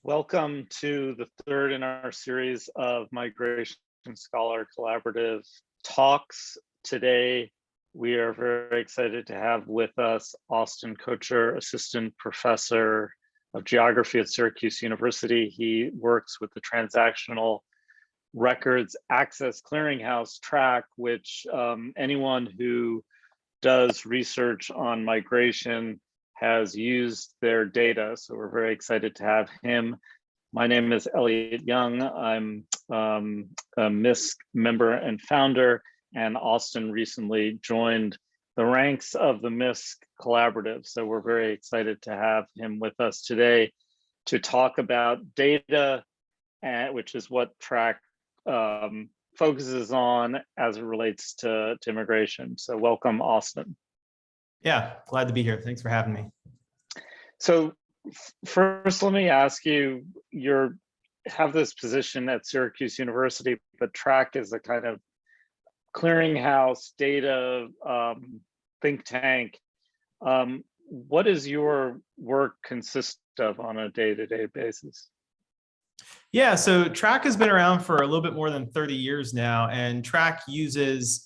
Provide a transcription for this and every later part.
Welcome to the third in our series of Migration Scholar Collaborative talks. Today, we are very excited to have with us Austin Kocher, Assistant Professor of Geography at Syracuse University. He works with the Transactional Records Access Clearinghouse TRAC, which anyone who does research on migration has used their data. So we're very excited to have him. My name is Elliott Young. I'm a MiSC member and founder, and Austin recently joined the ranks of the MiSC collaborative. So we're very excited to have him with us today to talk about data, which is what TRAC focuses on as it relates to immigration. So welcome, Austin. Yeah, glad to be here. Thanks for having me. So first, let me ask you, you have this position at Syracuse University, but TRAC is a kind of clearinghouse data think tank. What does your work consist of on a day-to-day basis? Yeah, so TRAC has been around for a little bit more than 30 years now, and TRAC uses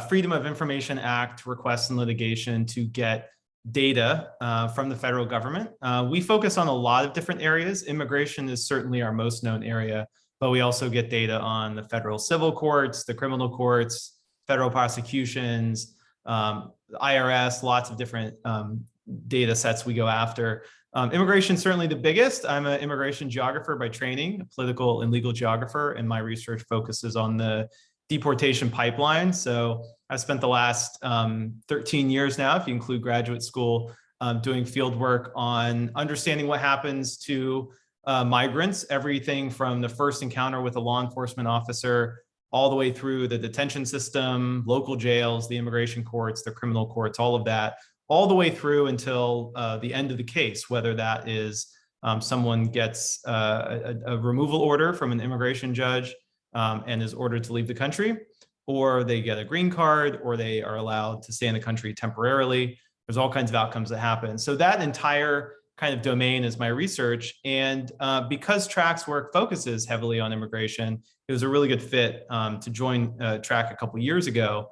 Freedom of Information Act requests and litigation to get data from the federal government. We focus on a lot of different areas. Immigration is certainly our most known area, but we also get data on the federal civil courts, the criminal courts, federal prosecutions, IRS, lots of different data sets we go after. Immigration is certainly the biggest. I'm an immigration geographer by training, a political and legal geographer, and my research focuses on the deportation pipeline. So I've spent the last 13 years now, if you include graduate school, doing field work on understanding what happens to migrants, everything from the first encounter with a law enforcement officer all the way through the detention system, local jails, the immigration courts, the criminal courts, all of that, all the way through until the end of the case, whether that is someone gets a removal order from an immigration judge and is ordered to leave the country, or they get a green card, or they are allowed to stay in the country temporarily. There's all kinds of outcomes that happen. So that entire kind of domain is my research. And because TRAC's work focuses heavily on immigration, it was a really good fit to join TRAC a couple of years ago.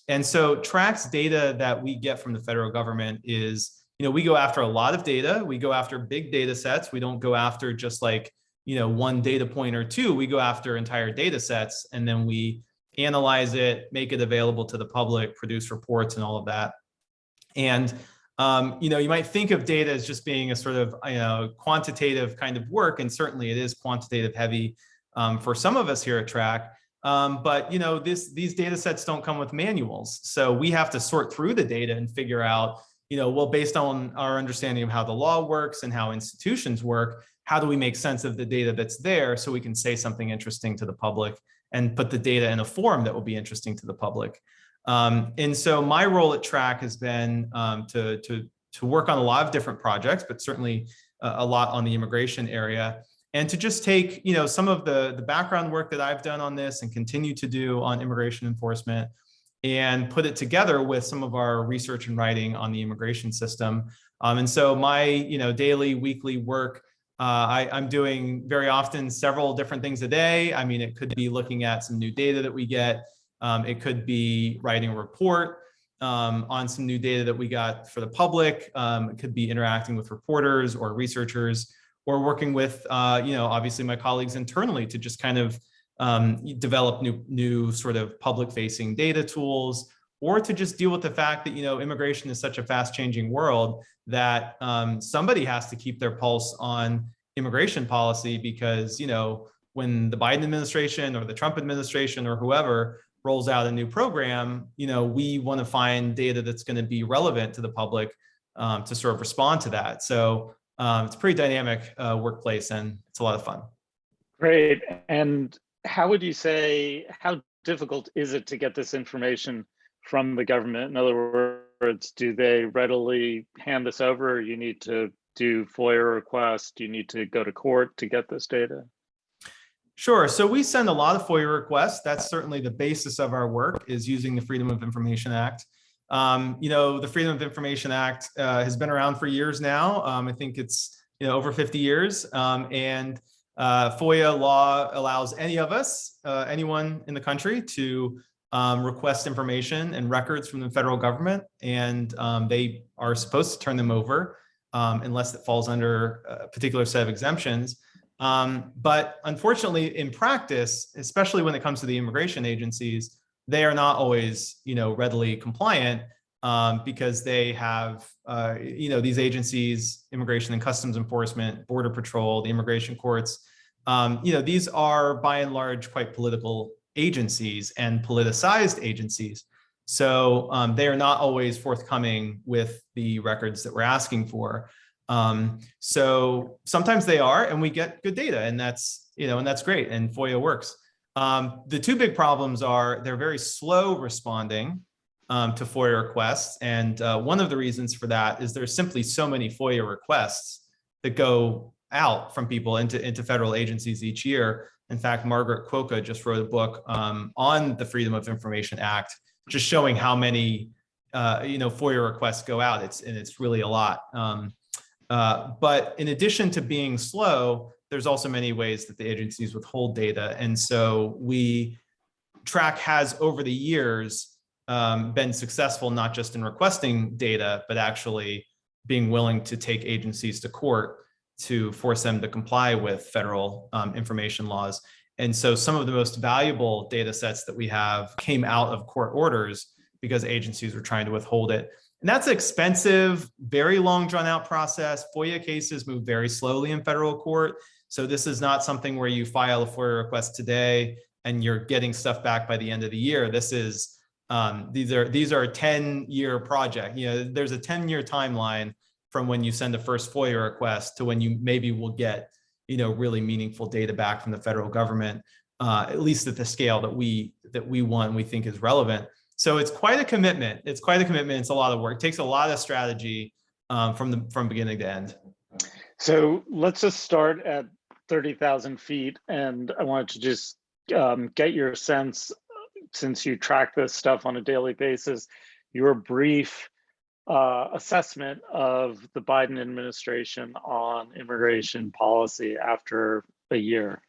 And so TRAC's data that we get from the federal government is, we go after a lot of data. We go after big data sets. We don't go after just like, one data point or two. We go after entire data sets, and then we analyze it, make it available to the public, produce reports and all of that. And, you might think of data as just being a sort of, quantitative kind of work. And certainly it is quantitative heavy for some of us here at TRAC. But, these data sets don't come with manuals. So we have to sort through the data and figure out, well, based on our understanding of how the law works and how institutions work, how do we make sense of the data that's there so we can say something interesting to the public and put the data in a form that will be interesting to the public. And so my role at TRAC has been to work on a lot of different projects, but certainly a lot on the immigration area, and to just take some of the background work that I've done on this and continue to do on immigration enforcement and put it together with some of our research and writing on the immigration system. And so my daily, weekly work, I'm doing very often several different things a day. I mean, it could be looking at some new data that we get. It could be writing a report on some new data that we got for the public. It could be interacting with reporters or researchers, or working with, obviously my colleagues internally to just kind of develop new sort of public-facing data tools, or to just deal with the fact that, immigration is such a fast-changing world that somebody has to keep their pulse on immigration policy, because, when the Biden administration or the Trump administration or whoever rolls out a new program, we want to find data that's going to be relevant to the public to sort of respond to that. So it's a pretty dynamic workplace, and it's a lot of fun. Great. And how would you say, how difficult is it to get this information from the government? In other words, do they readily hand this over? Or you need to do FOIA requests? Do you need to go to court to get this data? Sure. So we send a lot of FOIA requests. That's certainly the basis of our work, is using the Freedom of Information Act. The Freedom of Information Act has been around for years now. I think it's over 50 years. And FOIA law allows any of us, anyone in the country, to request information and records from the federal government, and they are supposed to turn them over unless it falls under a particular set of exemptions. But unfortunately, in practice, especially when it comes to the immigration agencies, they are not always, readily compliant because they have, these agencies, Immigration and Customs Enforcement, Border Patrol, the immigration courts. These are by and large quite political agencies and politicized agencies. So they are not always forthcoming with the records that we're asking for. So sometimes they are, and we get good data, and that's great, and FOIA works. The two big problems are they're very slow responding to FOIA requests. And one of the reasons for that is there's simply so many FOIA requests that go out from people into federal agencies each year. In fact, Margaret Kocher just wrote a book on the Freedom of Information Act, just showing how many FOIA requests go out. It's really a lot. But in addition to being slow, there's also many ways that the agencies withhold data. And so TRAC has over the years been successful, not just in requesting data, but actually being willing to take agencies to court to force them to comply with federal information laws. And so some of the most valuable data sets that we have came out of court orders because agencies were trying to withhold it. And that's an expensive, very long drawn out process. FOIA cases move very slowly in federal court. So this is not something where you file a FOIA request today and you're getting stuff back by the end of the year. This is, these are a 10-year project. There's a 10-year timeline from when you send the first FOIA request to when you maybe will get, really meaningful data back from the federal government, at least at the scale that we want and we think is relevant. So it's quite a commitment. It's a lot of work. It takes a lot of strategy from beginning to end. So let's just start at 30,000 feet. And I wanted to just get your sense, since you track this stuff on a daily basis, your brief assessment of the Biden administration on immigration policy after a year.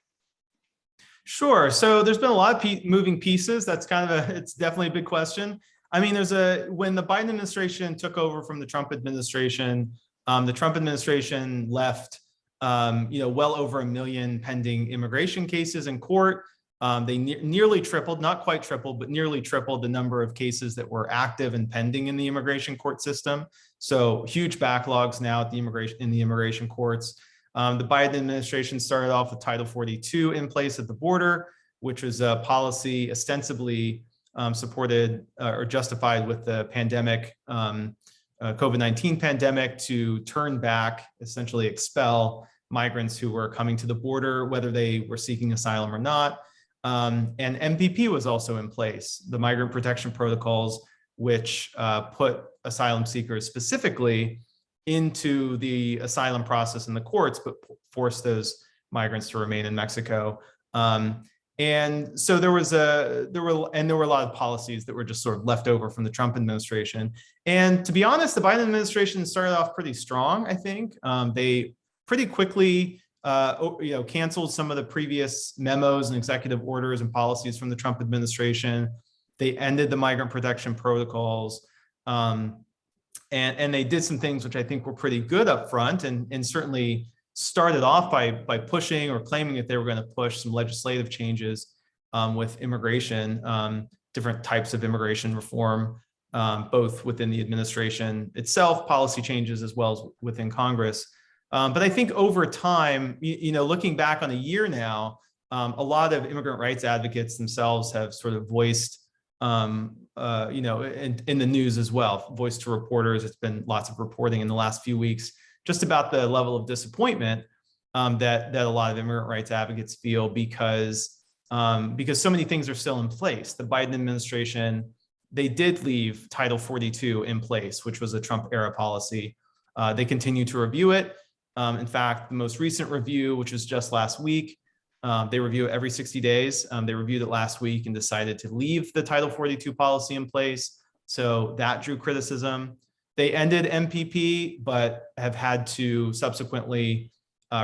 Sure. So there's been a lot of moving pieces. That's it's definitely a big question. I mean, when the Biden administration took over from the Trump administration left, well over 1 million pending immigration cases in court. They nearly tripled, not quite tripled, but nearly tripled the number of cases that were active and pending in the immigration court system. So huge backlogs now at in the immigration courts. The Biden administration started off with Title 42 in place at the border, which was a policy ostensibly supported or justified with the pandemic, COVID-19 pandemic, to turn back, essentially expel migrants who were coming to the border, whether they were seeking asylum or not. And MPP was also in place, the Migrant Protection Protocols, which put asylum seekers specifically into the asylum process in the courts, but forced those migrants to remain in Mexico. And so there were a lot of policies that were just sort of left over from the Trump administration. And to be honest, the Biden administration started off pretty strong, I think. They pretty quickly canceled some of the previous memos and executive orders and policies from the Trump administration. They ended the migrant protection protocols. And they did some things which I think were pretty good up front, and certainly started off by pushing or claiming that they were going to push some legislative changes with immigration, different types of immigration reform, both within the administration itself, policy changes, as well as within Congress. But I think over time, looking back on a year now, a lot of immigrant rights advocates themselves have sort of voiced, in the news as well, voiced to reporters. It's been lots of reporting in the last few weeks just about the level of disappointment that a lot of immigrant rights advocates feel because so many things are still in place. The Biden administration, they did leave Title 42 in place, which was a Trump era policy. They continue to review it. In fact, the most recent review, which was just last week, they review it every 60 days. They reviewed it last week and decided to leave the Title 42 policy in place. So that drew criticism. They ended MPP, but have had to subsequently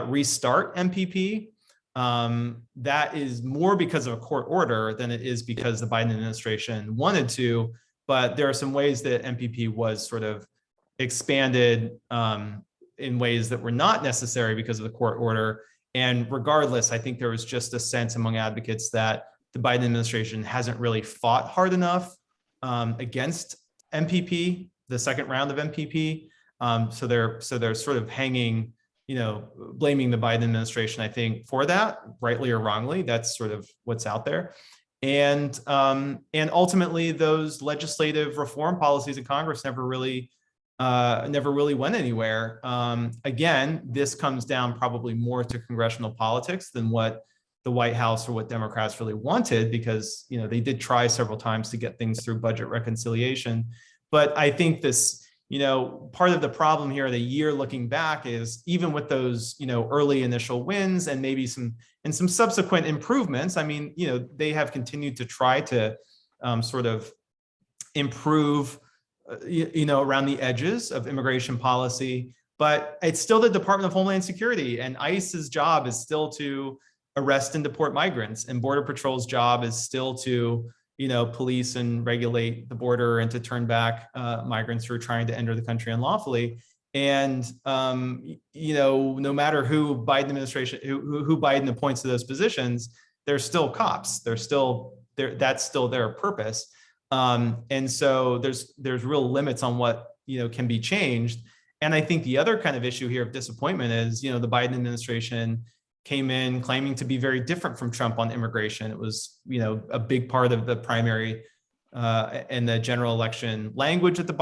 restart MPP. That is more because of a court order than it is because the Biden administration wanted to. But there are some ways that MPP was sort of expanded in ways that were not necessary because of the court order. And regardless, I think there was just a sense among advocates that the Biden administration hasn't really fought hard enough against MPP, the second round of MPP. So they're sort of hanging, blaming the Biden administration, I think, for that, rightly or wrongly. That's sort of what's out there. And ultimately, those legislative reform policies in Congress never really went anywhere. Again, this comes down probably more to congressional politics than what the White House or what Democrats really wanted, because they did try several times to get things through budget reconciliation. But I think this, part of the problem here, the year looking back, is even with those, early initial wins and maybe some subsequent improvements. I mean, they have continued to try to sort of improve, around the edges of immigration policy, but it's still the Department of Homeland Security, and ICE's job is still to arrest and deport migrants, and Border Patrol's job is still to police and regulate the border and to turn back migrants who are trying to enter the country unlawfully. And no matter who Biden administration, who Biden appoints to those positions, they're still cops. They're still there. That's still their purpose. And so there's real limits on what can be changed. And I think the other kind of issue here of disappointment is the Biden administration came in claiming to be very different from Trump on immigration. It was, a big part of the primary and the general election language that the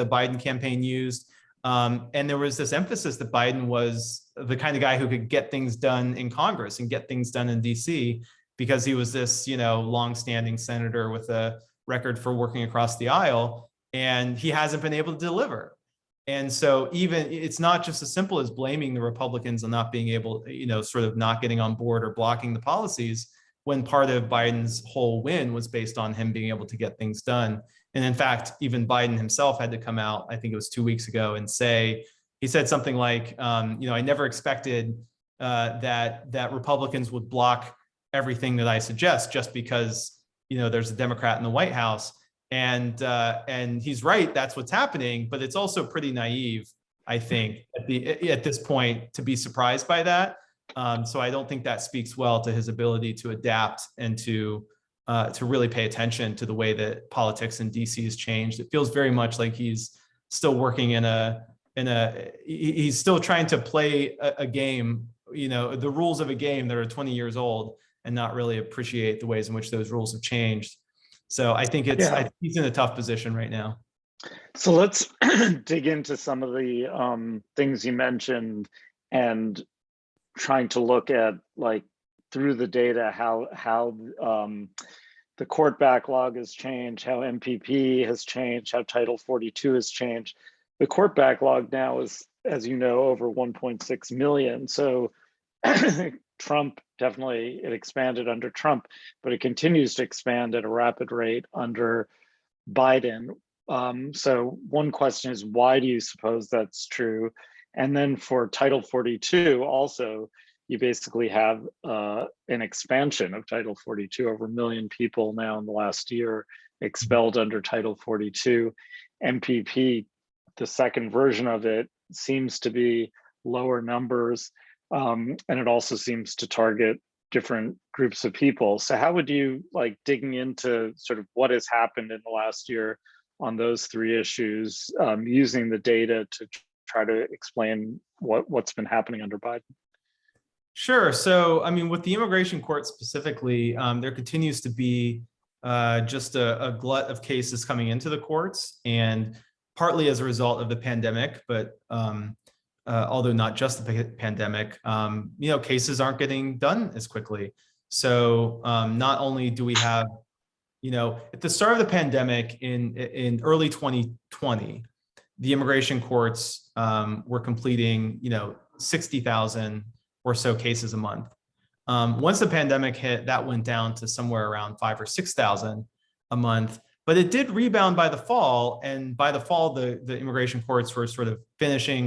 Biden campaign used. And there was this emphasis that Biden was the kind of guy who could get things done in Congress and get things done in DC, because he was this, longstanding senator with a record for working across the aisle, and he hasn't been able to deliver. And so it's not just as simple as blaming the Republicans on not being able, sort of not getting on board or blocking the policies, when part of Biden's whole win was based on him being able to get things done. And in fact, even Biden himself had to come out, I think it was 2 weeks ago, and he said something like, I never expected that Republicans would block everything that I suggest just because, there's a Democrat in the White House. And he's right, that's what's happening, but it's also pretty naive, I think, at this point, to be surprised by that. So I don't think that speaks well to his ability to adapt and to really pay attention to the way that politics in DC has changed. It feels very much like he's still working he's still trying to play a game, the rules of a game that are 20 years old, and not really appreciate the ways in which those rules have changed. So I think I think he's in a tough position right now. So let's dig into some of the things you mentioned, and trying to look at, like, through the data, how the court backlog has changed, how MPP has changed, how Title 42 has changed. The court backlog now is, as you know, over 1.6 million. So Trump, definitely, it expanded under Trump, but it continues to expand at a rapid rate under Biden. So one question is, why do you suppose that's true? And then for Title 42, also, you basically have an expansion of Title 42, over 1 million people now in the last year expelled under Title 42. MPP, the second version of it, seems to be lower numbers, and it also seems to target different groups of people. So how would you, like, digging into sort of what has happened in the last year on those three issues, using the data to try to explain what's been happening under Biden? Sure. So, I mean, with the immigration court specifically, there continues to be just a glut of cases coming into the courts, and partly as a result of the pandemic, but although not just the pandemic, cases aren't getting done as quickly. So not only do we have, at the start of the pandemic in early 2020, the immigration courts were completing, 60,000 or so cases a month. Once the pandemic hit, that went down to somewhere around 5,000 or 6,000 a month. But it did rebound by the fall. And by the fall, the immigration courts were sort of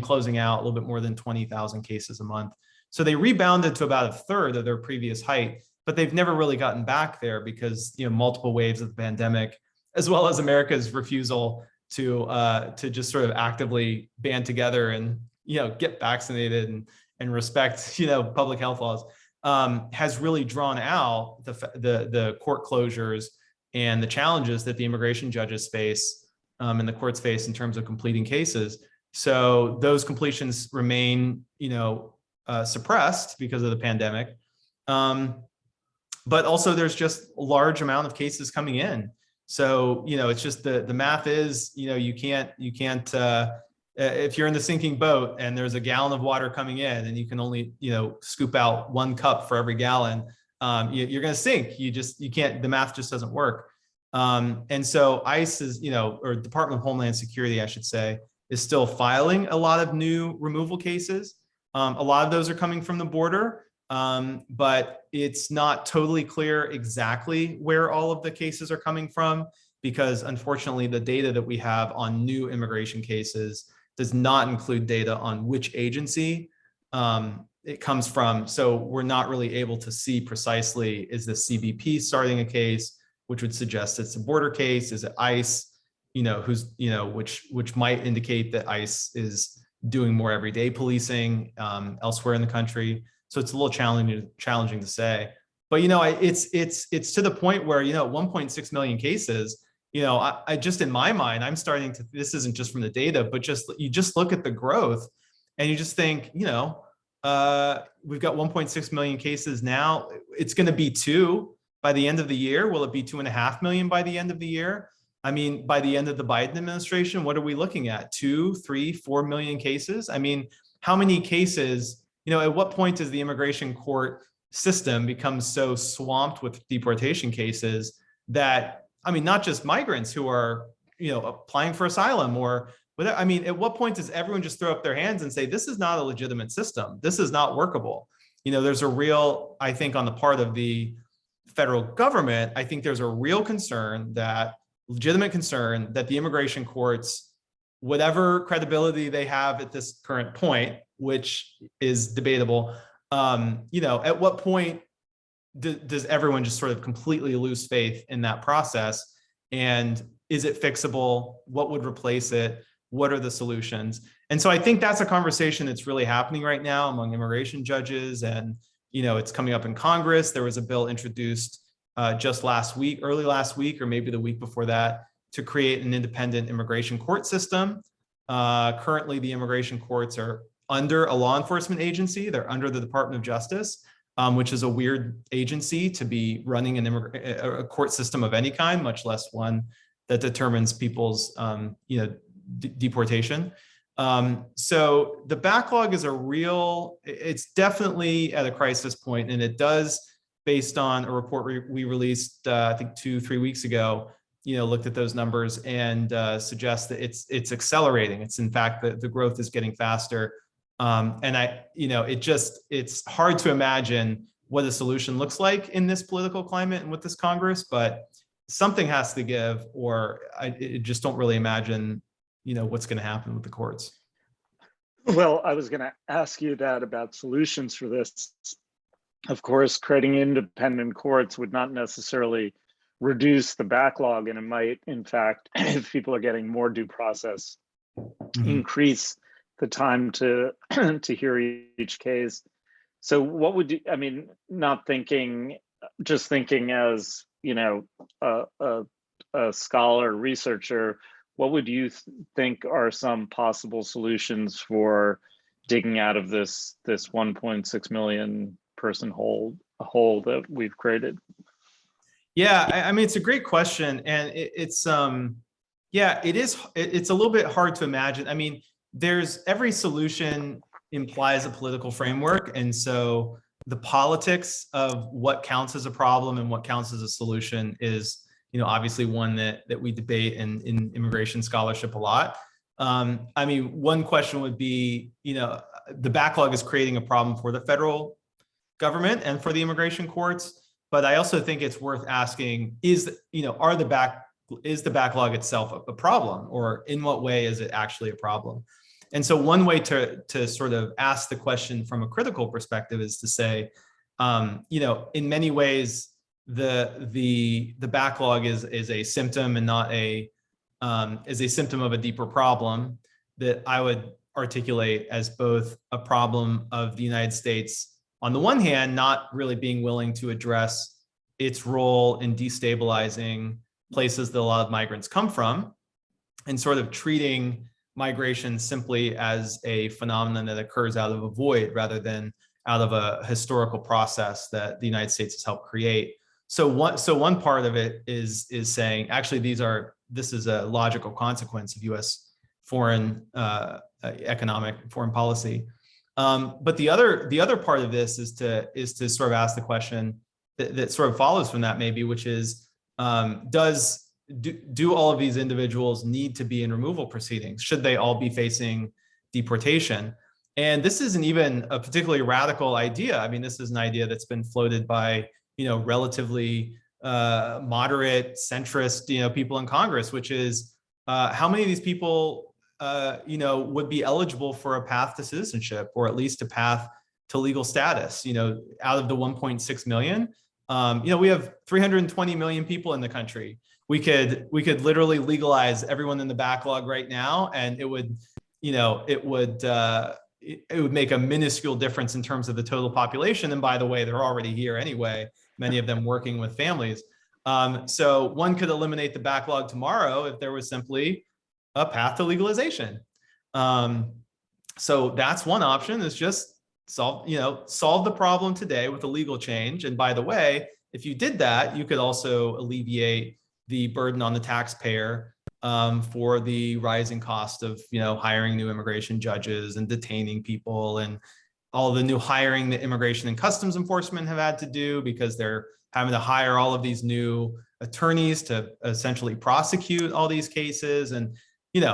closing out a little bit more than 20,000 cases a month. So they rebounded to about a third of their previous height, but they've never really gotten back there because, multiple waves of the pandemic, as well as America's refusal to just sort of actively band together and, get vaccinated and respect, public health laws, has really drawn out the court closures and the challenges that the immigration judges face and the courts face in terms of completing cases. So those completions remain, suppressed because of the pandemic. But also there's just a large amount of cases coming in. So, it's just the math is, you can't if you're in the sinking boat and there's a gallon of water coming in and you can only, scoop out 1 cup for every gallon, you're going to sink. You can't, the math just doesn't work. And so ICE is, or Department of Homeland Security, I should say, is still filing a lot of new removal cases. A lot of those are coming from the border, but it's not totally clear exactly where all of the cases are coming from, because unfortunately the data that we have on new immigration cases does not include data on which agency it comes from. So we're not really able to see precisely, is the CBP starting a case, which would suggest it's a border case? Is it ICE, which might indicate that ICE is doing more everyday policing elsewhere in the country. So it's a little challenging to say. But it's to the point where 1.6 million cases. I just, in my mind, I'm starting to. This isn't just from the data, but you just look at the growth, and you just think, we've got 1.6 million cases now. It's going to be 2 by the end of the year. Will it be 2.5 million by the end of the year? I mean, by the end of the Biden administration, what are we looking at? 2, 3, 4 million cases? I mean, how many cases, at what point does the immigration court system become so swamped with deportation cases that, not just migrants who are, applying for asylum or whatever. At what point does everyone just throw up their hands and say, this is not a legitimate system. This is not workable. There's a real, I think, on the part of the federal government, I think there's a real legitimate concern that the immigration courts, whatever credibility they have at this current point, which is debatable, at what point does everyone just sort of completely lose faith in that process? And is it fixable? What would replace it? What are the solutions? And so I think that's a conversation that's really happening right now among immigration judges. And, it's coming up in Congress. There was a bill introduced just early last week, or maybe the week before that, to create an independent immigration court system. Currently, the immigration courts are under a law enforcement agency. They're under the Department of Justice, which is a weird agency to be running a court system of any kind, much less one that determines people's deportation. So the backlog is it's definitely at a crisis point, and it does, based on a report we released, I think 2-3 weeks ago, looked at those numbers and suggest that it's accelerating. It's, in fact, the growth is getting faster. And it's hard to imagine what a solution looks like in this political climate and with this Congress, but something has to give, or I just don't really imagine, what's going to happen with the courts. Well, I was going to ask you that about solutions for this. Of course, creating independent courts would not necessarily reduce the backlog, and it might, in fact, if people are getting more due process, increase the time to hear each case. So what would you, not thinking, just thinking as, a scholar, researcher, what would you think are some possible solutions for digging out of this 1.6 million person hole that we've created? Yeah, it's a great question, and it's a little bit hard to imagine. Every solution implies a political framework, and so the politics of what counts as a problem and what counts as a solution is, obviously one that we debate in immigration scholarship a lot. One question would be, the backlog is creating a problem for the federal government and for the immigration courts. But I also think it's worth asking, are the is the backlog itself a problem, or in what way is it actually a problem? And so one way to sort of ask the question from a critical perspective is to say, in many ways, the backlog is a symptom and not is a symptom of a deeper problem that I would articulate as both a problem of the United States, on the one hand, not really being willing to address its role in destabilizing places that a lot of migrants come from, and sort of treating migration simply as a phenomenon that occurs out of a void rather than out of a historical process that the United States has helped create. So one part of it is saying, actually, this is a logical consequence of U.S. foreign foreign policy. But the other part of this is to sort of ask the question that sort of follows from that, maybe, which is, do all of these individuals need to be in removal proceedings? Should they all be facing deportation? And this isn't even a particularly radical idea. I mean, this is an idea that's been floated by, relatively moderate, centrist, people in Congress, which is how many of these people, would be eligible for a path to citizenship, or at least a path to legal status, out of the 1.6 million. We have 320 million people in the country. We could literally legalize everyone in the backlog right now, and it would make a minuscule difference in terms of the total population. And by the way, they're already here anyway, many of them working with families. So one could eliminate the backlog tomorrow if there was simply a path to legalization. So that's one option, is just solve the problem today with a legal change. And by the way, if you did that, you could also alleviate the burden on the taxpayer for the rising cost of hiring new immigration judges and detaining people, and all the new hiring that Immigration and Customs Enforcement have had to do, because they're having to hire all of these new attorneys to essentially prosecute all these cases. And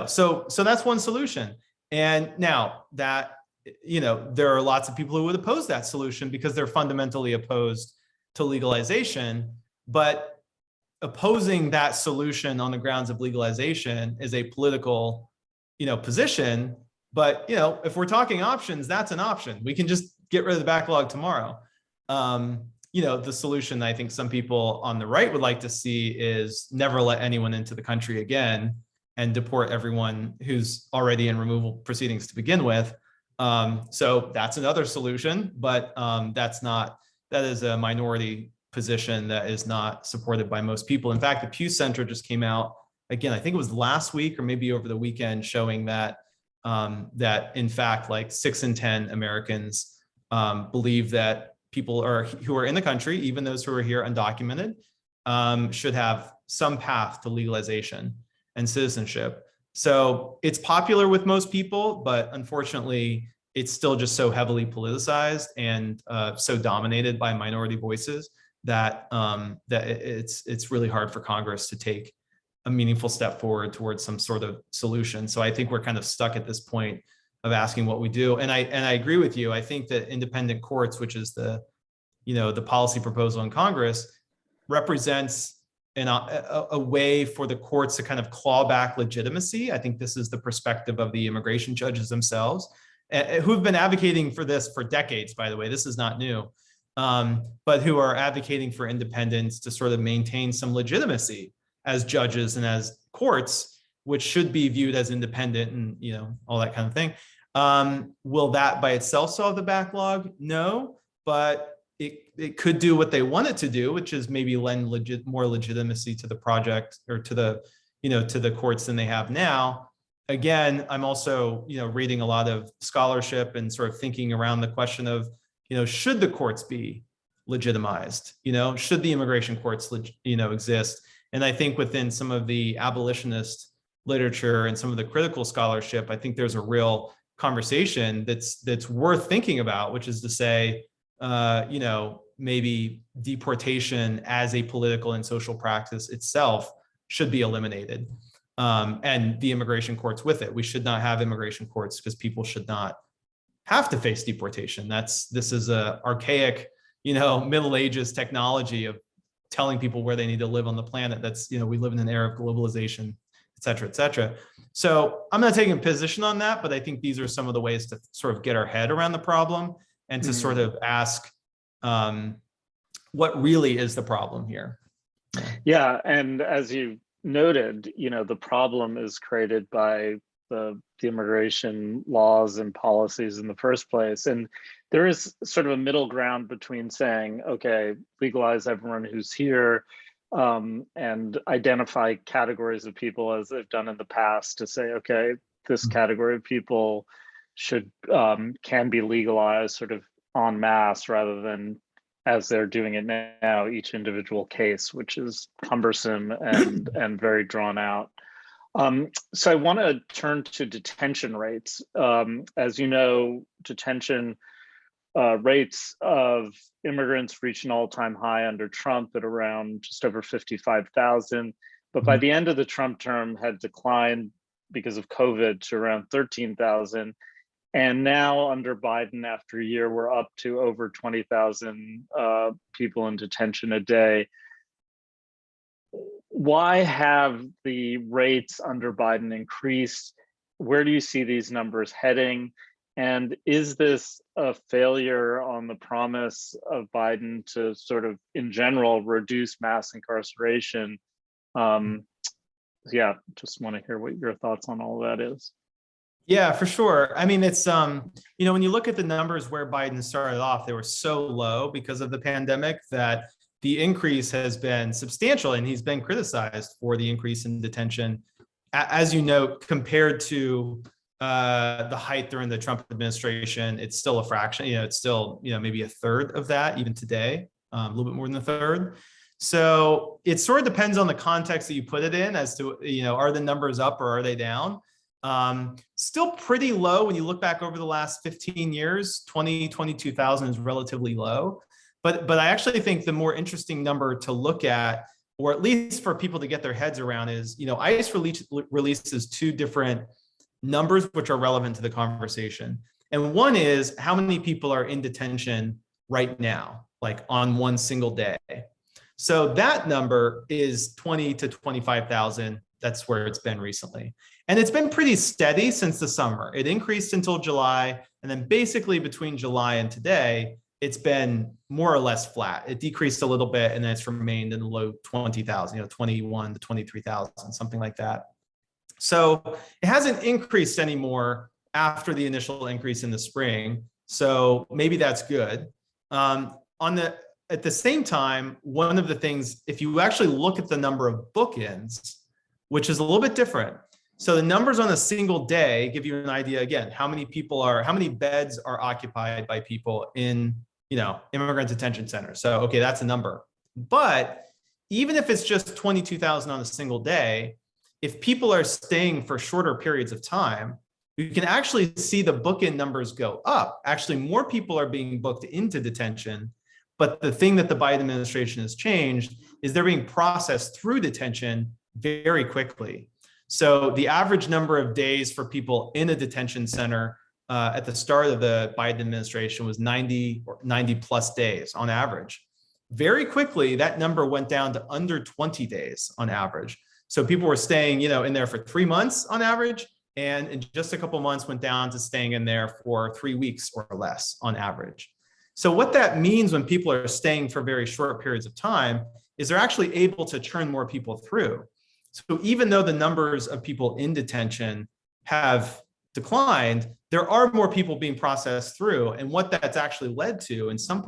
so that's one solution. And now that there are lots of people who would oppose that solution because they're fundamentally opposed to legalization. But opposing that solution on the grounds of legalization is a political, position. But, if we're talking options, that's an option. We can just get rid of the backlog tomorrow. The solution I think some people on the right would like to see is never let anyone into the country again and deport everyone who's already in removal proceedings to begin with. So that's another solution, but that is a minority position that is not supported by most people. In fact, the Pew Center just came out, again, I think it was last week or maybe over the weekend, showing that in fact, like 6 in 10 Americans believe that people who are in the country, even those who are here undocumented, should have some path to legalization and citizenship. So it's popular with most people, but unfortunately, it's still just so heavily politicized and so dominated by minority voices that it's really hard for Congress to take a meaningful step forward towards some sort of solution. So I think we're kind of stuck at this point of asking what we do. And I agree with you. I think that independent courts, which is the policy proposal in Congress, represents a way for the courts to kind of claw back legitimacy. I think this is the perspective of the immigration judges themselves, who've been advocating for this for decades, by the way. This is not new, but who are advocating for independence to sort of maintain some legitimacy as judges and as courts, which should be viewed as independent and all that kind of thing. Will that by itself solve the backlog? No, but it could do what they want it to do, which is maybe lend more legitimacy to the project, or to the courts than they have now. Again, I'm also reading a lot of scholarship and sort of thinking around the question of should the courts be legitimized? Should the immigration courts exist? And I think within some of the abolitionist literature and some of the critical scholarship, I think there's a real conversation that's worth thinking about, which is to say, maybe deportation as a political and social practice itself should be eliminated, and the immigration courts with it. We should not have immigration courts because people should not have to face deportation. This is a archaic, Middle Ages technology of telling people where they need to live on the planet. That's, we live in an era of globalization, et cetera, et cetera. So I'm not taking a position on that, but I think these are some of the ways to sort of get our head around the problem and to sort of ask what really is the problem here. Yeah, and as you noted, the problem is created by the immigration laws and policies in the first place. And there is sort of a middle ground between saying, okay, legalize everyone who's here, and identify categories of people as they've done in the past to say, okay, this category of people should can be legalized sort of en masse rather than as they're doing it now, each individual case, which is cumbersome and very drawn out. So I want to turn to detention rates. As you know, detention rates of immigrants reached an all-time high under Trump at around just over 55,000. But by the end of the Trump term had declined because of COVID to around 13,000. And now under Biden, after a year, we're up to over 20,000 people in detention a day. Why have the rates under Biden increased? Where do you see these numbers heading? And is this a failure on the promise of Biden to sort of, in general, reduce mass incarceration? Yeah, just want to hear what your thoughts on all that is. Yeah, for sure. I mean, it's, when you look at the numbers where Biden started off, they were so low because of the pandemic that the increase has been substantial, and he's been criticized for the increase in detention. As you know, compared to the height during the Trump administration, it's still a fraction, it's still, maybe a third of that even today, a little bit more than a third. So it sort of depends on the context that you put it in as to, are the numbers up or are they down? Still pretty low when you look back over the last 15 years. 22,000 is relatively low, but I actually think the more interesting number to look at, or at least for people to get their heads around, is ICE releases two different numbers which are relevant to the conversation. And one is how many people are in detention right now, like on one single day. So that number is 20 to 25,000. That's where it's been recently. And it's been pretty steady since the summer. It increased until July. And then basically between July and today, it's been more or less flat. It decreased a little bit, and then it's remained in the low 20,000, 21 to 23,000, something like that. So it hasn't increased anymore after the initial increase in the spring. So maybe that's good. At the same time, one of the things, if you actually look at the number of bookends, which is a little bit different. So the numbers on a single day give you an idea, again, how many beds are occupied by people in, immigrant detention centers. So, okay, that's a number. But even if it's just 22,000 on a single day, if people are staying for shorter periods of time, you can actually see the bookend numbers go up. Actually, more people are being booked into detention. But the thing that the Biden administration has changed is they're being processed through detention very quickly. So the average number of days for people in a detention center at the start of the Biden administration was 90 plus days on average. Very quickly, that number went down to under 20 days on average. So people were staying, in there for 3 months on average, and in just a couple months went down to staying in there for 3 weeks or less on average. So what that means when people are staying for very short periods of time is they're actually able to churn more people through. So even though the numbers of people in detention have declined, there are more people being processed through. And what that's actually led to in some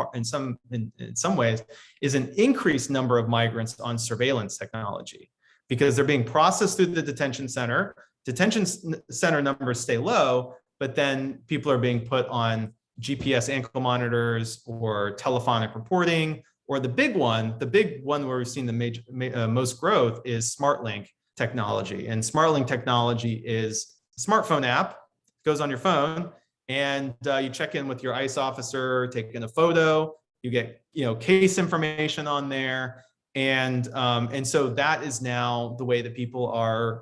ways is an increased number of migrants on surveillance technology, because they're being processed through the detention center. Detention center numbers stay low, but then people are being put on GPS ankle monitors or telephonic reporting, or the big one where we've seen the most growth is SmartLink technology. And SmartLink technology is a smartphone app. It goes on your phone, and you check in with your ICE officer, taking a photo. You get case information on there, and so that is now the way that people are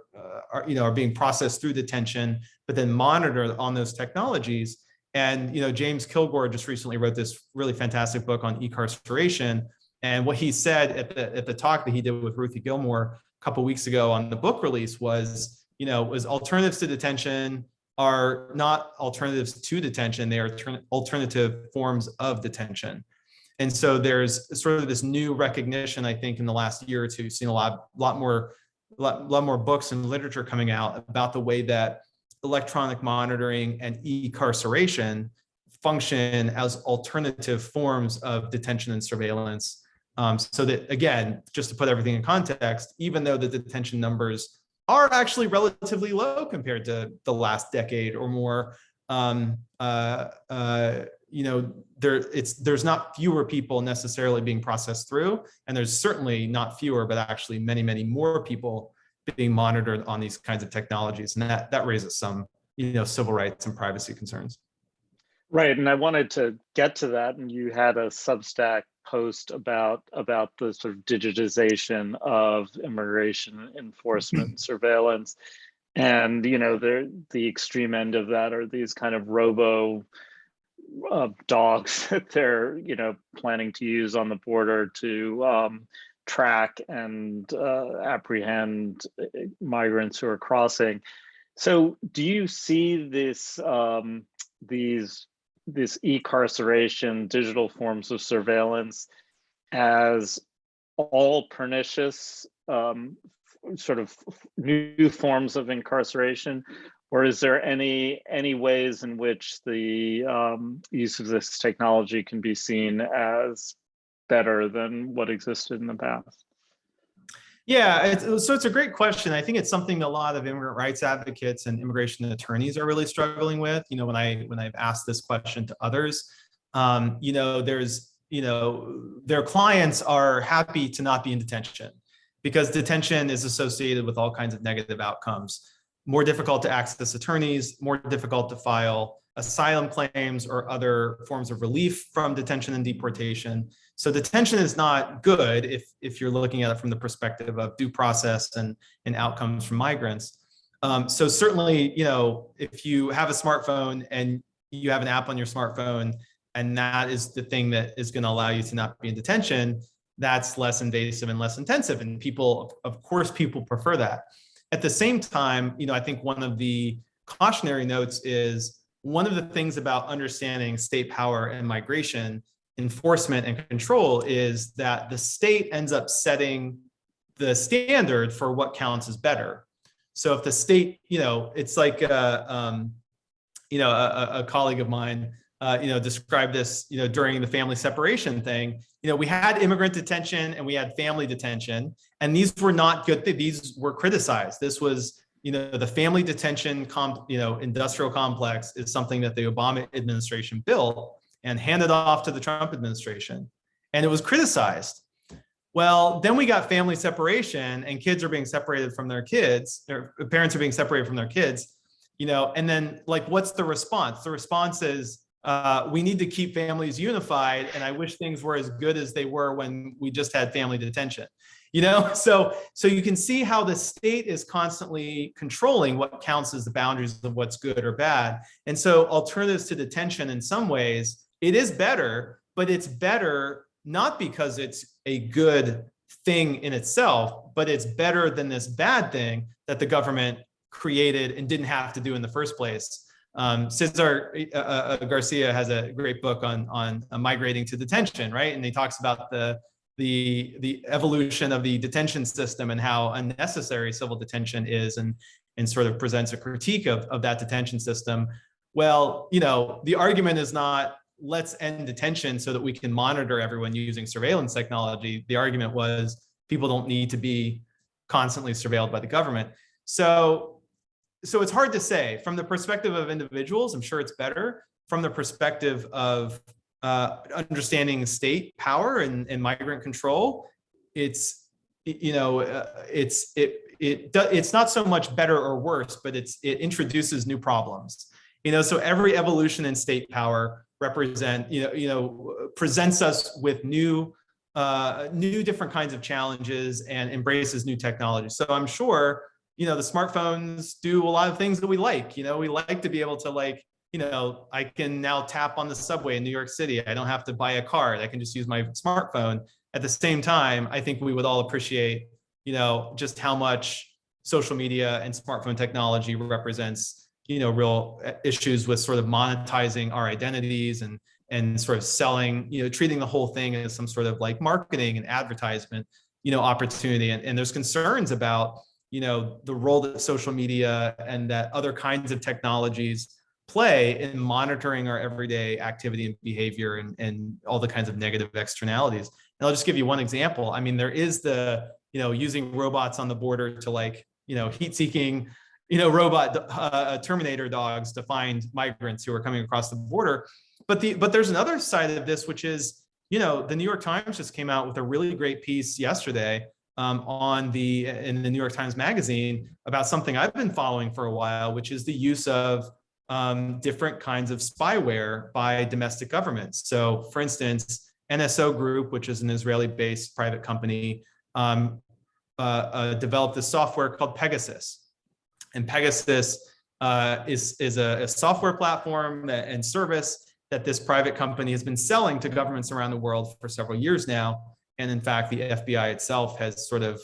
being processed through detention, but then monitored on those technologies. And James Kilgore just recently wrote this really fantastic book on incarceration, And what he said at the talk that he did with Ruthie Gilmore a couple of weeks ago on the book release was, was alternatives to detention are not alternatives to detention, they are alternative forms of detention. And so there's sort of this new recognition, I think, in the last year or two, seen a lot more books and literature coming out about the way that electronic monitoring and e-carceration function as alternative forms of detention and surveillance. So that, again, just to put everything in context, even though the detention numbers are actually relatively low compared to the last decade or more, there's not fewer people necessarily being processed through, and there's certainly not fewer, but actually many, many more people being monitored on these kinds of technologies, and that raises some, civil rights and privacy concerns. Right, and I wanted to get to that, and you had a Substack post about the sort of digitization of immigration enforcement and surveillance, and the extreme end of that are these kind of robo dogs that they're planning to use on the border to track and apprehend migrants who are crossing. So do you see this this e-carceration, digital forms of surveillance as all pernicious sort of new forms of incarceration, or is there any ways in which the use of this technology can be seen as better than what existed in the past? Yeah, so it's a great question. I think it's something that a lot of immigrant rights advocates and immigration attorneys are really struggling with. When I've asked this question to others, their clients are happy to not be in detention because detention is associated with all kinds of negative outcomes. More difficult to access attorneys, more difficult to file asylum claims or other forms of relief from detention and deportation. So detention is not good if you're looking at it from the perspective of due process and outcomes for migrants. So certainly, if you have a smartphone and you have an app on your smartphone, and that is the thing that is going to allow you to not be in detention, that's less invasive and less intensive. And of course, people prefer that. At the same time, I think one of the cautionary notes is one of the things about understanding state power and migration enforcement and control is that the state ends up setting the standard for what counts as better. So if the state, it's like a colleague of mine, described this, during the family separation thing. We had immigrant detention and we had family detention, and these were not good. These were criticized. This was, the family detention, industrial complex is something that the Obama administration built and handed off to the Trump administration, and it was criticized. Well, then we got family separation, and kids are being separated from their kids. Their parents are being separated from their kids, and then what's the response? The response is, we need to keep families unified, and I wish things were as good as they were when we just had family detention. So you can see how the state is constantly controlling what counts as the boundaries of what's good or bad. And so alternatives to detention, in some ways, it is better, but it's better not because it's a good thing in itself, but it's better than this bad thing that the government created and didn't have to do in the first place. Cesar Garcia has a great book on migrating to detention, right? And he talks about the evolution of the detention system and how unnecessary civil detention is, and sort of presents a critique of that detention system. Well, the argument is not let's end detention so that we can monitor everyone using surveillance technology. The argument was people don't need to be constantly surveilled by the government. So it's hard to say. From the perspective of individuals, I'm sure it's better. From the perspective of understanding state power and migrant control, it's not so much better or worse, but it introduces new problems. So every evolution in state power presents us with new different kinds of challenges and embraces new technology. So I'm sure the smartphones do a lot of things that we like. We like to be able to I can now tap on the subway in New York City. I don't have to buy a card. I can just use my smartphone At the same time, I think we would all appreciate, just how much social media and smartphone technology represents, real issues with sort of monetizing our identities and sort of selling, treating the whole thing as some sort of like marketing and advertisement, opportunity. And there's concerns about, the role that social media and that other kinds of technologies play in monitoring our everyday activity and behavior and all the kinds of negative externalities. And I'll just give you one example. I mean, there is the, using robots on the border to like, heat-seeking, robot Terminator dogs to find migrants who are coming across the border. But there's another side of this, which is, the New York Times just came out with a really great piece yesterday in the New York Times Magazine about something I've been following for a while, which is the use of different kinds of spyware by domestic governments. So, for instance, NSO Group, which is an Israeli-based private company, developed this software called Pegasus. And Pegasus is a software platform and service that this private company has been selling to governments around the world for several years now. And in fact, the FBI itself has sort of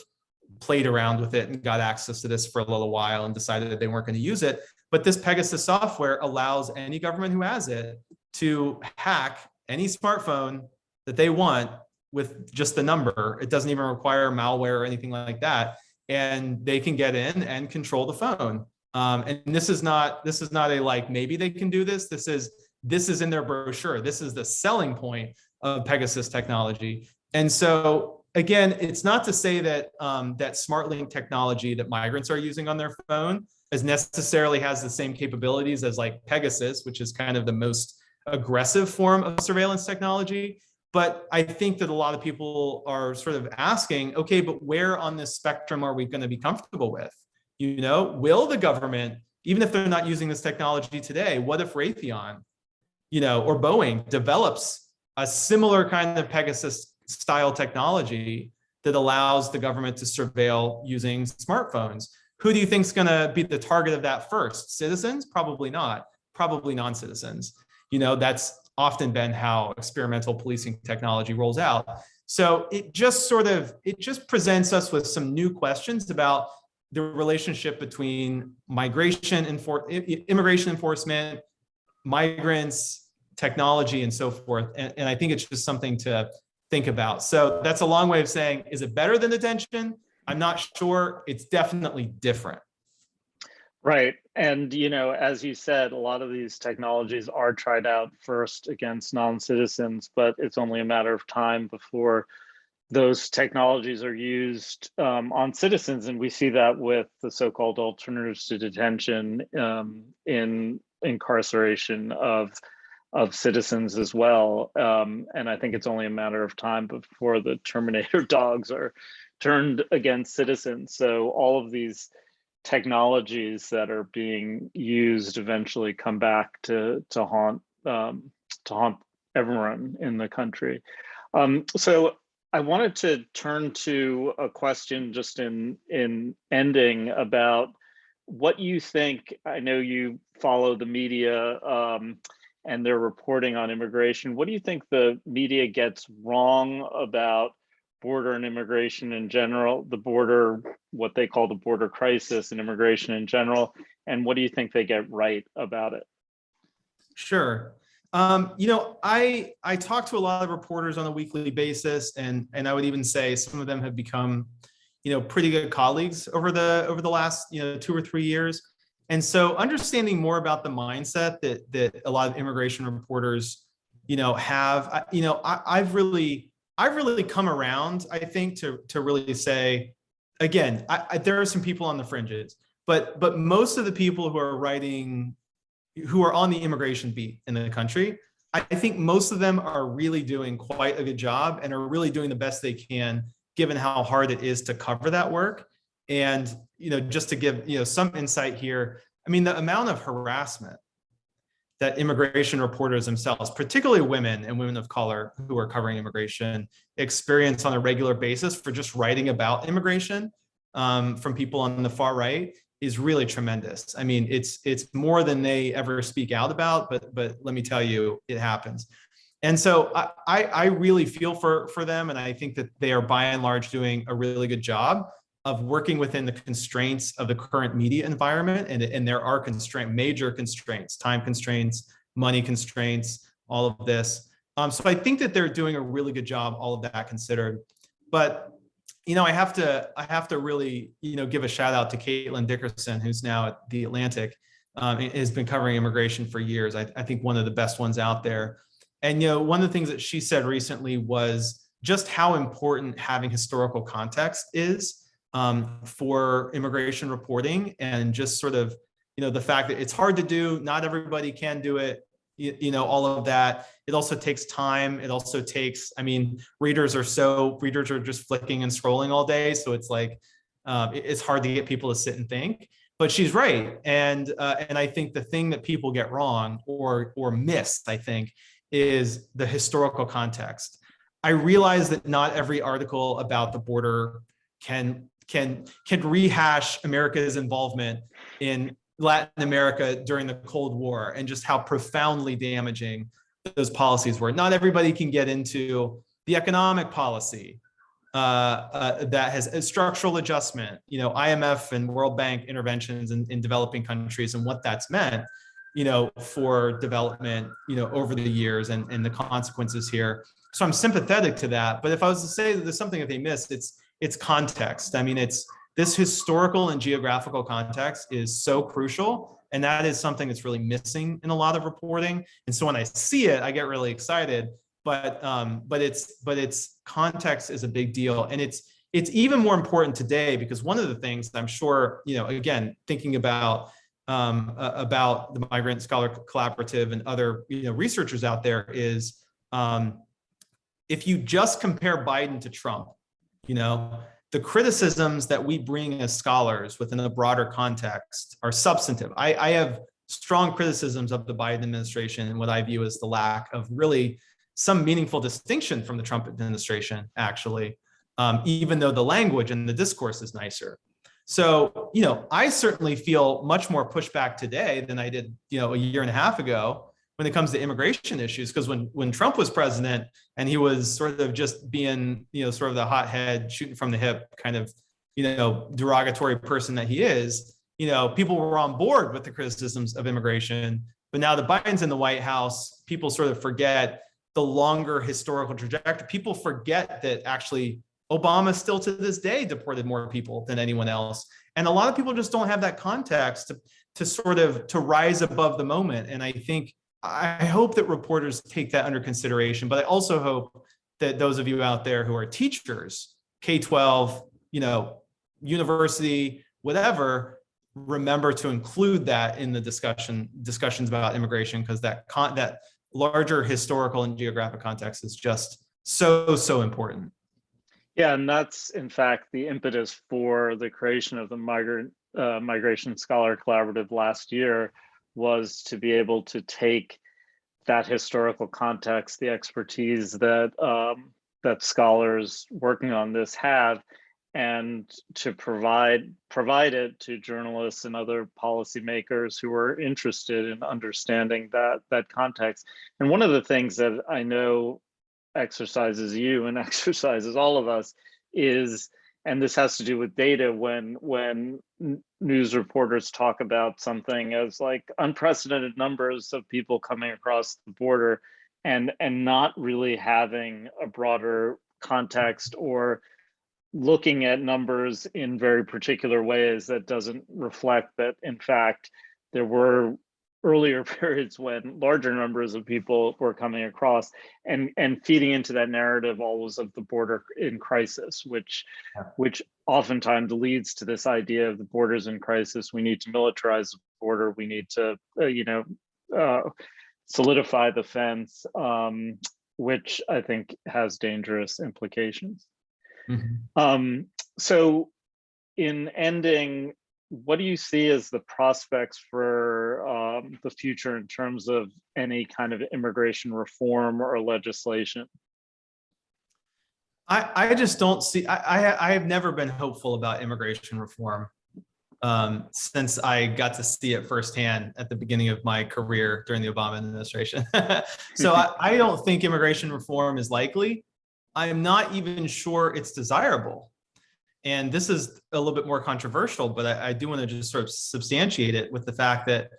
played around with it and got access to this for a little while and decided that they weren't going to use it. But this Pegasus software allows any government who has it to hack any smartphone that they want with just the number. It doesn't even require malware or anything like that. And they can get in and control the phone. And this is not a like, maybe they can do this. This is in their brochure. This is the selling point of Pegasus technology. And so again, it's not to say that that SmartLink technology that migrants are using on their phone necessarily has the same capabilities as like Pegasus, which is kind of the most aggressive form of surveillance technology. But I think that a lot of people are sort of asking, okay, but where on this spectrum are we going to be comfortable with? Will the government, even if they're not using this technology today, what if Raytheon, or Boeing develops a similar kind of Pegasus style technology that allows the government to surveil using smartphones? Who do you think is going to be the target of that first? Citizens? Probably not. Probably non-citizens. That's often been how experimental policing technology rolls out. So it just presents us with some new questions about the relationship between immigration enforcement, migrants, technology, and so forth. And I think it's just something to think about. So that's a long way of saying, is it better than detention? I'm not sure. It's definitely different. Right. And, as you said, a lot of these technologies are tried out first against non-citizens, but it's only a matter of time before those technologies are used on citizens. And we see that with the so-called alternatives to detention in incarceration of citizens as well. And I think it's only a matter of time before the Terminator dogs are turned against citizens. So all of these technologies that are being used eventually come back to haunt everyone in the country. So I wanted to turn to a question just in ending about what you think. I know you follow the media and their reporting on immigration. What do you think the media gets wrong about border and immigration in general, the border, what they call the border crisis and immigration in general, and what do you think they get right about it? Sure. I talk to a lot of reporters on a weekly basis, and I would even say some of them have become, pretty good colleagues over the last, 2 or 3 years. And so understanding more about the mindset that a lot of immigration reporters, have, I've really come around, I think, to really say, again, there are some people on the fringes, but most of the people who are writing, who are on the immigration beat in the country, I think most of them are really doing quite a good job and are really doing the best they can, given how hard it is to cover that work. And, just to give, some insight here, I mean, the amount of harassment that immigration reporters themselves, particularly women and women of color who are covering immigration, experience on a regular basis for just writing about immigration from people on the far right is really tremendous. I mean, it's more than they ever speak out about, but let me tell you, it happens. And so I really feel for them, and I think that they are by and large doing a really good job of working within the constraints of the current media environment. And there are major constraints, time constraints, money constraints, all of this. So I think that they're doing a really good job, all of that considered. But I have to really give a shout out to Caitlin Dickerson, who's now at The Atlantic, has been covering immigration for years. I think one of the best ones out there. And one of the things that she said recently was just how important having historical context is for immigration reporting, and just sort of the fact that it's hard to do, not everybody can do it, all of that. It also takes time. It also takes, readers are just flicking and scrolling all day, so it's like it's hard to get people to sit and think. But she's right, and I think the thing that people get wrong or miss, I think, is the historical context. I realize that not every article about the border can rehash America's involvement in Latin America during the Cold War and just how profoundly damaging those policies were. Not everybody can get into the economic policy that has a structural adjustment, IMF and World Bank interventions in developing countries and what that's meant, for development, over the years, and the consequences here. So I'm sympathetic to that. But if I was to say that there's something that they missed, it's context. It's this historical and geographical context is so crucial. And that is something that's really missing in a lot of reporting. And so when I see it, I get really excited. But it's context is a big deal. And it's even more important today, because one of the things I'm sure, again, thinking about the Migrant Scholar Collaborative and other researchers out there is, if you just compare Biden to Trump, the criticisms that we bring as scholars within a broader context are substantive. I have strong criticisms of the Biden administration and what I view as the lack of really some meaningful distinction from the Trump administration, actually, even though the language and the discourse is nicer. So, I certainly feel much more pushback today than I did, a year and a half ago when it comes to immigration issues. Because when Trump was president and he was sort of just being, sort of the hothead, shooting from the hip kind of, derogatory person that he is, people were on board with the criticisms of immigration. But now that Biden's in the White House, people sort of forget the longer historical trajectory. People forget that actually Obama still to this day deported more people than anyone else. And a lot of people just don't have that context to rise above the moment. And I hope that reporters take that under consideration, but I also hope that those of you out there who are teachers, K-12, university, whatever, remember to include that in the discussions about immigration, because that larger historical and geographic context is just so important. Yeah, and that's in fact the impetus for the creation of the Migration Scholar Collaborative last year, was to be able to take that historical context, the expertise that that scholars working on this have, and to provide it to journalists and other policymakers who are interested in understanding that context. And one of the things that I know exercises you and exercises all of us is, and this has to do with data, when news reporters talk about something as like unprecedented numbers of people coming across the border, and not really having a broader context or looking at numbers in very particular ways that doesn't reflect that, in fact, there were earlier periods when larger numbers of people were coming across, and feeding into that narrative always of the border in crisis, which oftentimes leads to this idea of the borders in crisis. We need to militarize the border. We need to, solidify the fence, which I think has dangerous implications. Mm-hmm. So in ending, what do you see as the prospects for the future in terms of any kind of immigration reform or legislation? I just don't see, I have never been hopeful about immigration reform. since I got to see it firsthand at the beginning of my career during the Obama administration. So I don't think immigration reform is likely. I'm not even sure it's desirable. And this is a little bit more controversial, but I do want to just sort of substantiate it with the fact that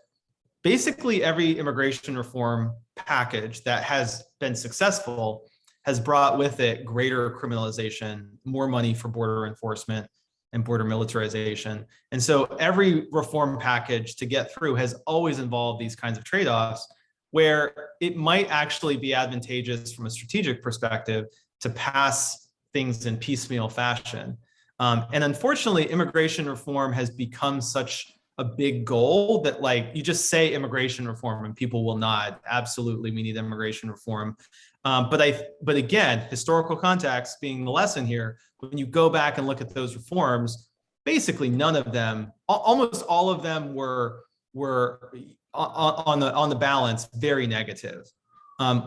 basically every immigration reform package that has been successful has brought with it greater criminalization, more money for border enforcement and border militarization. And so every reform package to get through has always involved these kinds of trade-offs where it might actually be advantageous from a strategic perspective to pass things in piecemeal fashion. And unfortunately, immigration reform has become such a big goal that, like, you just say immigration reform and people will nod. Absolutely, we need immigration reform. But again, historical context being the lesson here, when you go back and look at those reforms, basically none of them, almost all of them were on the balance very negative.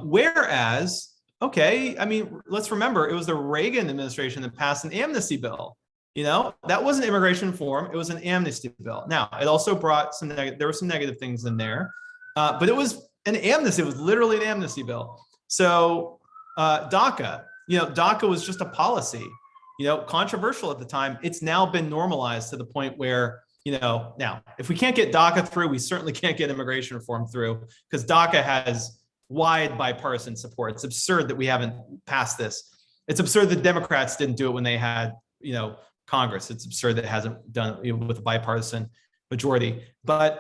Whereas, okay, I mean, let's remember, it was the Reagan administration that passed an amnesty bill. You know, that wasn't immigration reform, it was an amnesty bill. Now, it also brought some, there were some negative things in there, but it was an amnesty, it was literally an amnesty bill. So DACA, you know, DACA was just a policy, you know, controversial at the time. It's now been normalized to the point where, you know, now, if we can't get DACA through, we certainly can't get immigration reform through, because DACA has wide bipartisan support. It's absurd that we haven't passed this. It's absurd that Democrats didn't do it when they had, you know, Congress. It's absurd that it hasn't done it with a bipartisan majority. But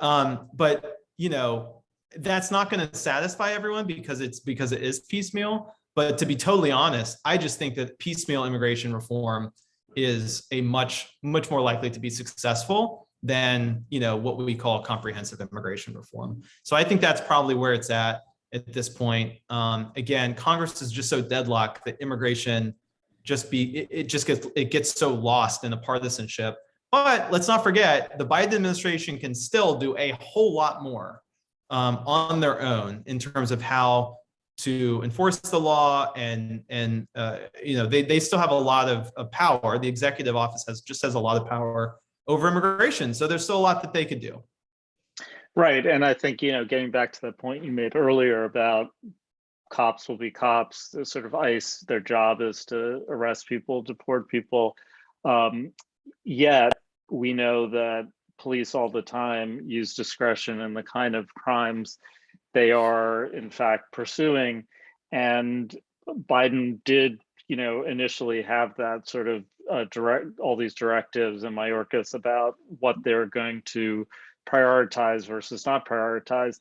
you know, that's not going to satisfy everyone because it is piecemeal. But to be totally honest, I just think that piecemeal immigration reform is a much more likely to be successful than, you know, what we call comprehensive immigration reform. So I think that's probably where it's at this point. Again, Congress is just so deadlocked that immigration it gets so lost in the partisanship. But let's not forget, the Biden administration can still do a whole lot more on their own in terms of how to enforce the law, and you know, they still have a lot of power. The executive office has a lot of power over immigration, so there's still a lot that they could do. Right, and I think, you know, getting back to the point you made earlier about cops will be cops, the sort of ICE, their job is to arrest people, deport people. Yet we know that police all the time use discretion in the kind of crimes they are in fact pursuing. And Biden did, you know, initially have that sort of all these directives in Mayorkas about what they're going to prioritize versus not prioritize.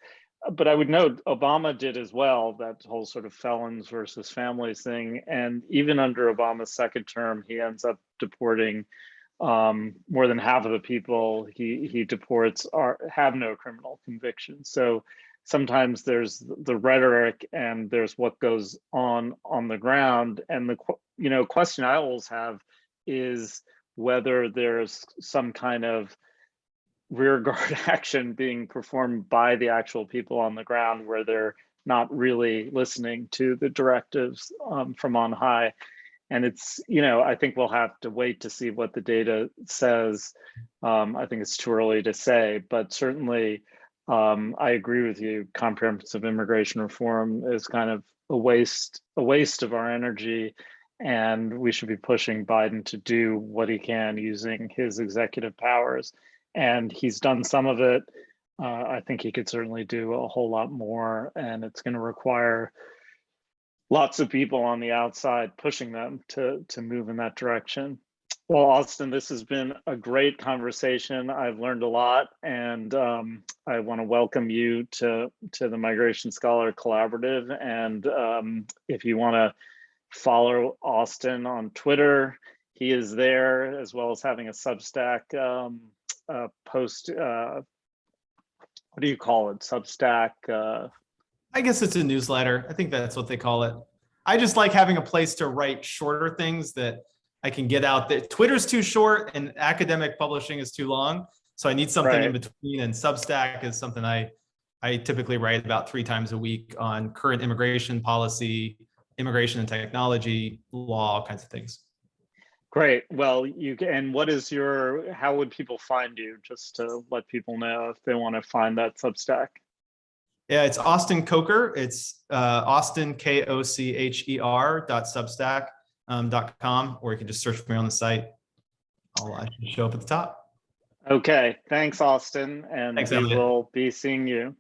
But I would note Obama did as well, that whole sort of felons versus families thing. And even under Obama's second term, he ends up deporting more than half of the people he deports have no criminal convictions. So sometimes there's the rhetoric and there's what goes on the ground. And the, you know, question I always have is whether there's some kind of rear guard action being performed by the actual people on the ground where they're not really listening to the directives from on high. And it's, you know, I think we'll have to wait to see what the data says. I think it's too early to say, but certainly I agree with you. Comprehensive immigration reform is kind of a waste of our energy, and we should be pushing Biden to do what he can using his executive powers. And he's done some of it. I think he could certainly do a whole lot more, and it's going to require lots of people on the outside pushing them to move in that direction. Well, Austin, this has been a great conversation. I've learned a lot, and I want to welcome you to the Migration Scholar Collaborative. And if you want to follow Austin on Twitter, he is there, as well as having a Substack post. What do you call it? Substack? I guess it's a newsletter. I think that's what they call it. I just like having a place to write shorter things that I can get out there. Twitter's too short and academic publishing is too long. So I need something in between, and Substack is something I typically write about 3 times a week on current immigration policy, immigration and technology, law, all kinds of things. Great. Well, and what is how would people find you, just to let people know if they want to find that Substack? Yeah, it's Austin Kocher. It's Austin KOCHER.substack.com, or you can just search for me on the site. I should show up at the top. Okay. Thanks, Austin. And Thanks, we Elliott. will be seeing you.